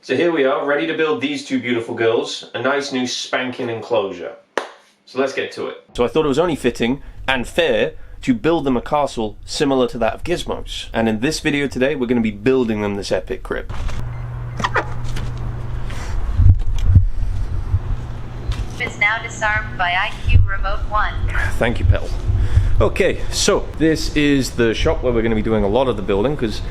So here we are, ready to build these two beautiful girls, a nice new spanking enclosure. So let's get to it. So I thought it was only fitting and fair to build them a castle similar to that of Gizmo's. And in this video today, we're going to be building them this epic crib. Is now disarmed by IQ Remote 1. Thank you, Pell. Okay, so this is the shop where we're going to be doing a lot of the building, because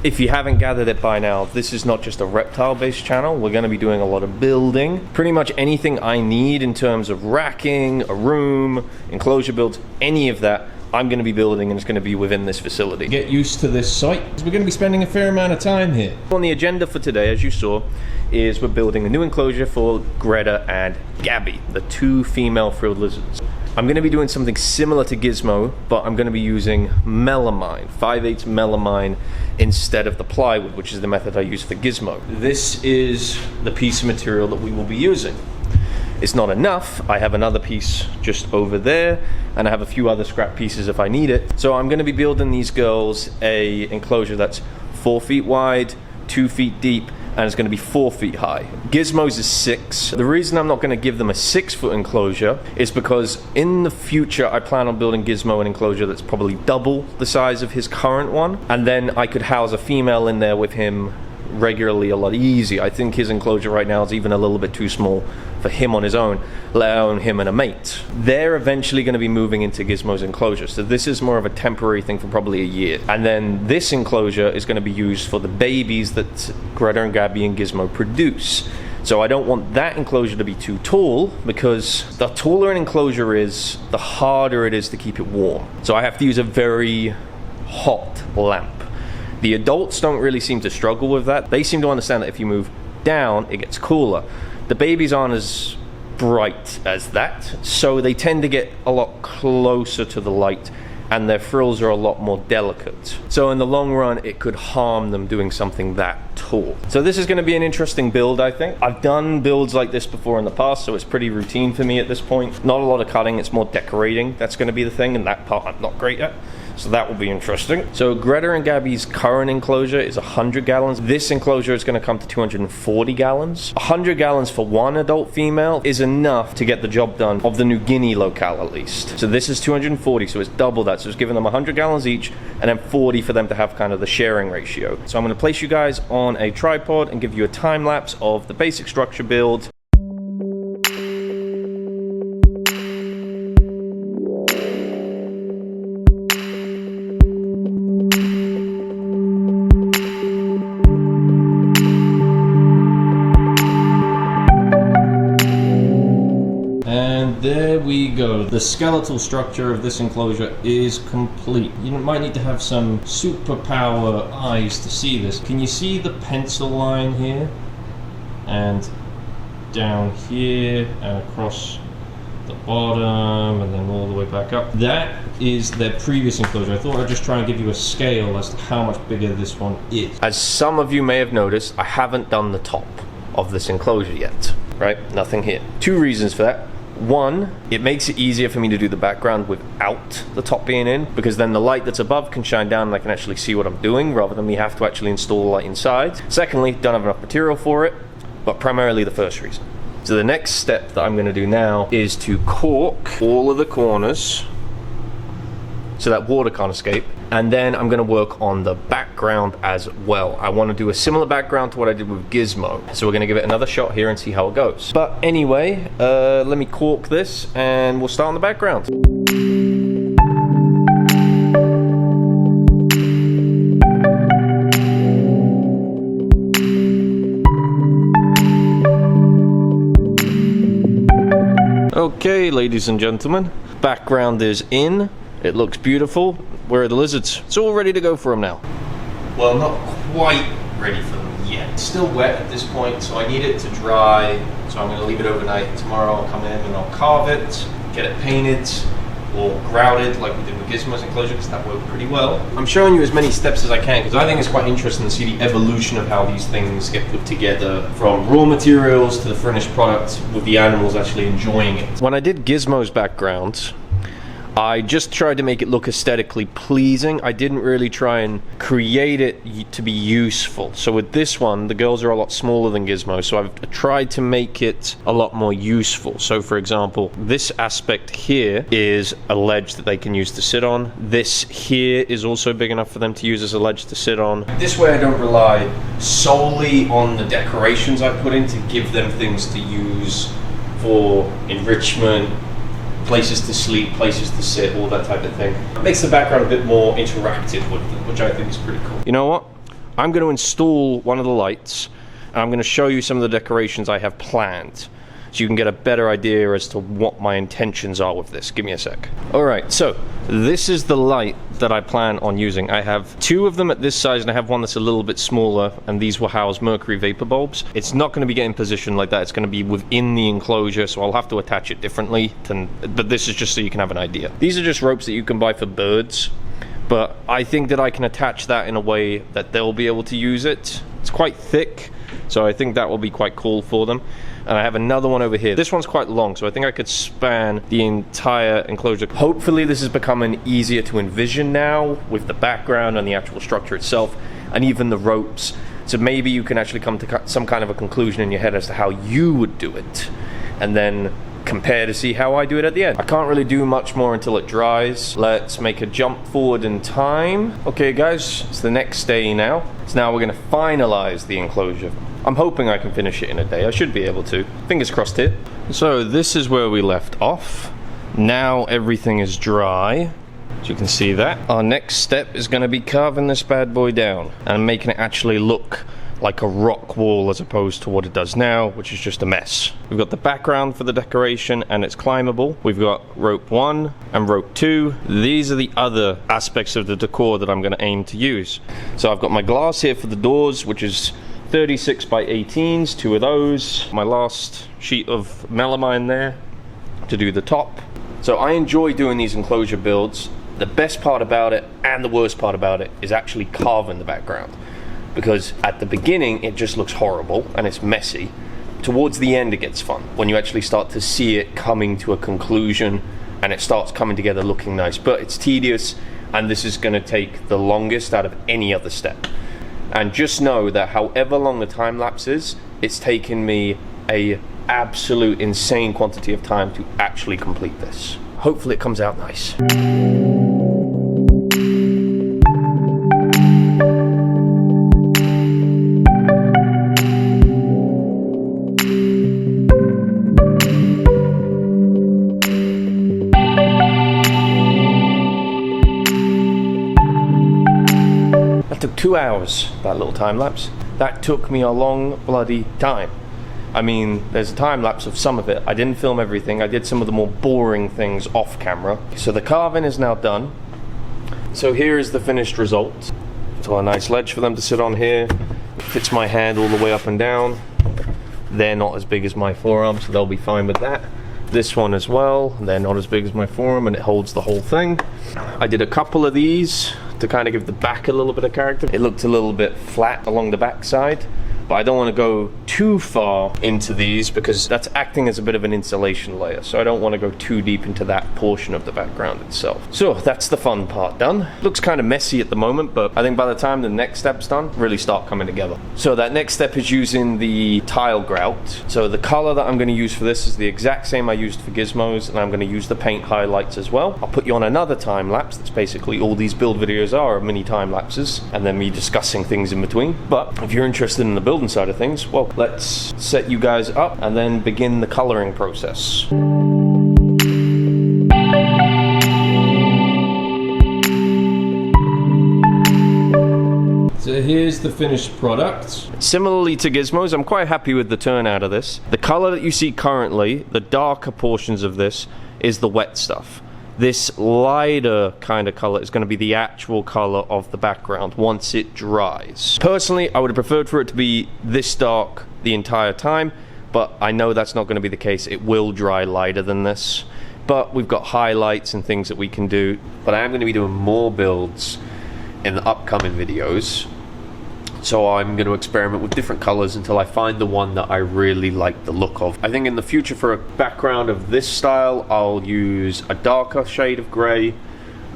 if you haven't gathered it by now, this is not just a reptile-based channel. We're going to be doing a lot of building. Pretty much anything I need in terms of racking, a room, enclosure builds, any of that, I'm going to be building, and it's going to be within this facility. Get used to this site, because we're going to be spending a fair amount of time here. On the agenda for today, as you saw, is we're building a new enclosure for Greta and Gabby, the two female frilled lizards. I'm going to be doing something similar to Gizmo, but I'm going to be using melamine, 5/8 melamine, instead of the plywood, which is the method I use for Gizmo. This is the piece of material that we will be using. It's not enough. I have another piece just over there, and I have a few other scrap pieces if I need it. So I'm going to be building these girls a enclosure that's 4 feet wide, 2 feet deep, and it's going to be 4 feet high. Gizmo's is 6. The reason I'm not going to give them a 6-foot enclosure is because in the future I plan on building Gizmo an enclosure that's probably double the size of his current one, and then I could house a female in there with him regularly a lot easier. I think his enclosure right now is even a little bit too small for him on his own, let alone him and a mate. They're eventually going to be moving into Gizmo's enclosure, so this is more of a temporary thing for probably a year. And then this enclosure is going to be used for the babies that Greta and Gabby and Gizmo produce. So I don't want that enclosure to be too tall, because the taller an enclosure is, the harder it is to keep it warm. So I have to use a very hot lamp. The adults don't really seem to struggle with that. They seem to understand that if you move down, it gets cooler. The babies aren't as bright as that, so they tend to get a lot closer to the light, and their frills are a lot more delicate. So in the long run, it could harm them doing something that tall. So this is going to be an interesting build, I think. I've done builds like this before in the past, so it's pretty routine for me at this point. Not a lot of cutting, it's more decorating. That's going to be the thing, and that part I'm not great at. So that will be interesting. So Greta and Gabby's current enclosure is 100 gallons. This enclosure is going to come to 240 gallons. 100 gallons for one adult female is enough to get the job done of the New Guinea locale at least. So this is 240, so it's double that. So it's giving them 100 gallons each, and then 40 for them to have kind of the sharing ratio. So I'm going to place you guys on a tripod and give you a time lapse of the basic structure build. There we go. The skeletal structure of this enclosure is complete. You might need to have some superpower eyes to see this. Can you see the pencil line here? And down here and across the bottom and then all the way back up. That is their previous enclosure. I thought I'd just try and give you a scale as to how much bigger this one is. As some of you may have noticed, I haven't done the top of this enclosure yet, right? Nothing here. 2 reasons for that. One, it makes it easier for me to do the background without the top being in, because then the light that's above can shine down and I can actually see what I'm doing, rather than me have to actually install the light inside. Secondly, don't have enough material for it, but primarily the first reason. So the next step that I'm going to do now is to cork all of the corners so that water can't escape, and then I'm going to work on the background as well. I want to do a similar background to what I did with Gizmo, so we're going to give it another shot here and see how it goes. But anyway, let me cork this and we'll start on the background. Okay, ladies and gentlemen, background is in. It looks beautiful. Where are the lizards? It's all ready to go for them now. Well, not quite ready for them yet. It's still wet at this point, so I need it to dry. So I'm going to leave it overnight. Tomorrow I'll come in and I'll carve it, get it painted, or grouted like we did with Gizmo's enclosure, because that worked pretty well. I'm showing you as many steps as I can, because I think it's quite interesting to see the evolution of how these things get put together, from raw materials to the finished product, with the animals actually enjoying it. When I did Gizmo's background, I just tried to make it look aesthetically pleasing. I didn't really try and create it to be useful. So with this one, the girls are a lot smaller than Gizmo, so I've tried to make it a lot more useful. So for example, this aspect here is a ledge that they can use to sit on. This here is also big enough for them to use as a ledge to sit on. This way I don't rely solely on the decorations I put in to give them things to use for enrichment, places to sleep, places to sit, all that type of thing. It makes the background a bit more interactive with it, which I think is pretty cool. You know what? I'm going to install one of the lights, and I'm going to show you some of the decorations I have planned, so you can get a better idea as to what my intentions are with this. Give me a sec. Alright, so this is the light that I plan on using. I have two of them at this size, and I have one that's a little bit smaller, and these will house mercury vapor bulbs. It's not going to be getting positioned like that. It's going to be within the enclosure, so I'll have to attach it differently, but this is just so you can have an idea. These are just ropes that you can buy for birds, but I think that I can attach that in a way that they'll be able to use it. It's quite thick, so I think that will be quite cool for them. And I have another one over here. This one's quite long, so I think I could span the entire enclosure. Hopefully this is becoming easier to envision now with the background and the actual structure itself, and even the ropes. So maybe you can actually come to some kind of a conclusion in your head as to how you would do it, and then compare to see how I do it at the end. I can't really do much more until it dries. Let's make a jump forward in time. Okay guys, it's the next day now. So now we're gonna finalize the enclosure. I'm hoping I can finish it in a day. I should be able to. Fingers crossed here. So this is where we left off. Now everything is dry. As you can see that. Our next step is gonna be carving this bad boy down and making it actually look like a rock wall as opposed to what it does now, which is just a mess. We've got the background for the decoration and it's climbable. We've got rope 1 and rope 2. These are the other aspects of the decor that I'm going to aim to use. So I've got my glass here for the doors, which is 36 by 18s, 2 of those. My last sheet of melamine there to do the top. So I enjoy doing these enclosure builds. The best part about it and the worst part about it is actually carving the background. Because at the beginning it just looks horrible and it's messy. Towards the end it gets fun, when you actually start to see it coming to a conclusion and it starts coming together looking nice. But it's tedious, and this is going to take the longest out of any other step. And just know that however long the time lapse is, it's taken me a absolute insane quantity of time to actually complete this. Hopefully it comes out nice. That took 2 hours, that little time lapse. That took me a long bloody time. I mean, there's a time lapse of some of it. I didn't film everything. I did some of the more boring things off camera. So the carving is now done. So here is the finished result. It's got a nice ledge for them to sit on here. It fits my hand all the way up and down. They're not as big as my forearm, so they'll be fine with that. This one as well, they're not as big as my forearm, and it holds the whole thing. I did a couple of these to kind of give the back a little bit of character. It looked a little bit flat along the back side, but I don't want to go too far into these because that's acting as a bit of an insulation layer, so I don't want to go too deep into that portion of the background itself. So that's the fun part done. Looks kind of messy at the moment, but I think by the time the next step's done, really start coming together. So that next step is using the tile grout. So the color that I'm going to use for this is the exact same I used for Gizmos, and I'm going to use the paint highlights as well. I'll put you on another time lapse. That's basically all these build videos are mini time lapses, and then me discussing things in between. But if you're interested in the building side of things, well, let's set you guys up and then begin the coloring process. So here's the finished product. Similarly to Gizmos, I'm quite happy with the turnout of this. The color that you see currently, the darker portions of this, is the wet stuff. This lighter kind of color is going to be the actual color of the background once it dries. Personally, I would have preferred for it to be this dark the entire time, but I know that's not going to be the case. It will dry lighter than this, but we've got highlights and things that we can do. But I am going to be doing more builds in the upcoming videos, So I'm going to experiment with different colors until I find the one that I really like the look of. I think in the future for a background of this style, I'll use a darker shade of gray,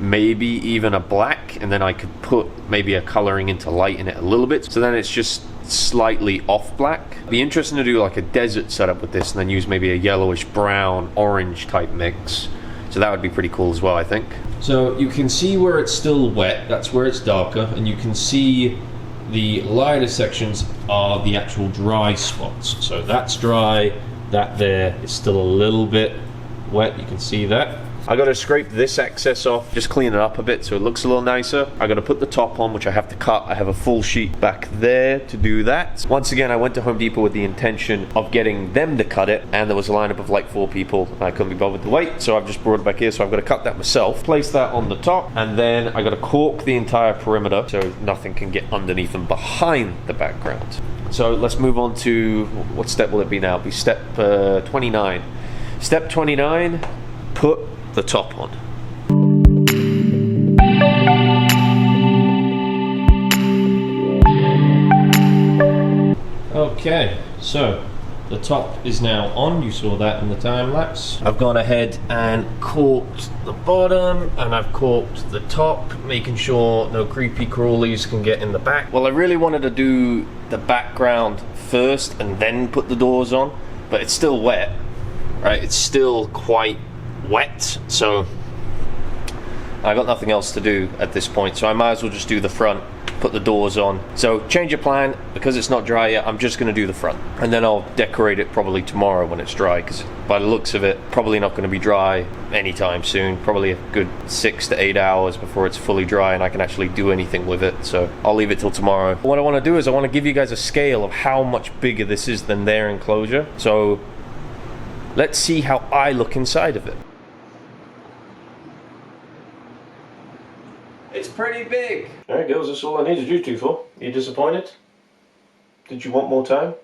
maybe even a black, and then I could put maybe a coloring in to lighten it a little bit. So then it's just slightly off black. It'd be interesting to do like a desert setup with this and then use maybe a yellowish brown orange type mix. So that would be pretty cool as well, I think. So you can see where it's still wet, that's where it's darker, and you can see the lighter sections are the actual dry spots. So that's dry, that there is still a little bit wet, you can see that. I gotta scrape this excess off, just clean it up a bit so it looks a little nicer. I gotta put the top on, which I have to cut. I have a full sheet back there to do that. Once again, I went to Home Depot with the intention of getting them to cut it, and there was a lineup of like 4 people, and I couldn't be bothered to wait, so I've just brought it back here, so I've gotta cut that myself. Place that on the top, and then I gotta caulk the entire perimeter so nothing can get underneath and behind the background. So let's move on to, what step will it be now? It'll be step 29. Step 29, put the top on. Okay, so the top is now on. You saw that in the time lapse. I've gone ahead and caulked the bottom and I've caulked the top, making sure no creepy crawlies can get in the back. Well, I really wanted to do the background first and then put the doors on, but it's still wet, right? It's still quite wet, so I got nothing else to do at this point, so I might as well just do the front, put the doors on. So change of plan, because it's not dry yet, I'm just going to do the front, and then I'll decorate it probably tomorrow when it's dry, because by the looks of it, probably not going to be dry anytime soon, probably a good 6 to 8 hours before it's fully dry and I can actually do anything with it, so I'll leave it till tomorrow. What I want to do is I want to give you guys a scale of how much bigger this is than their enclosure, so let's see how I look inside of it. It's pretty big. Alright girls, that's all I needed you two for. You disappointed? Did you want more time?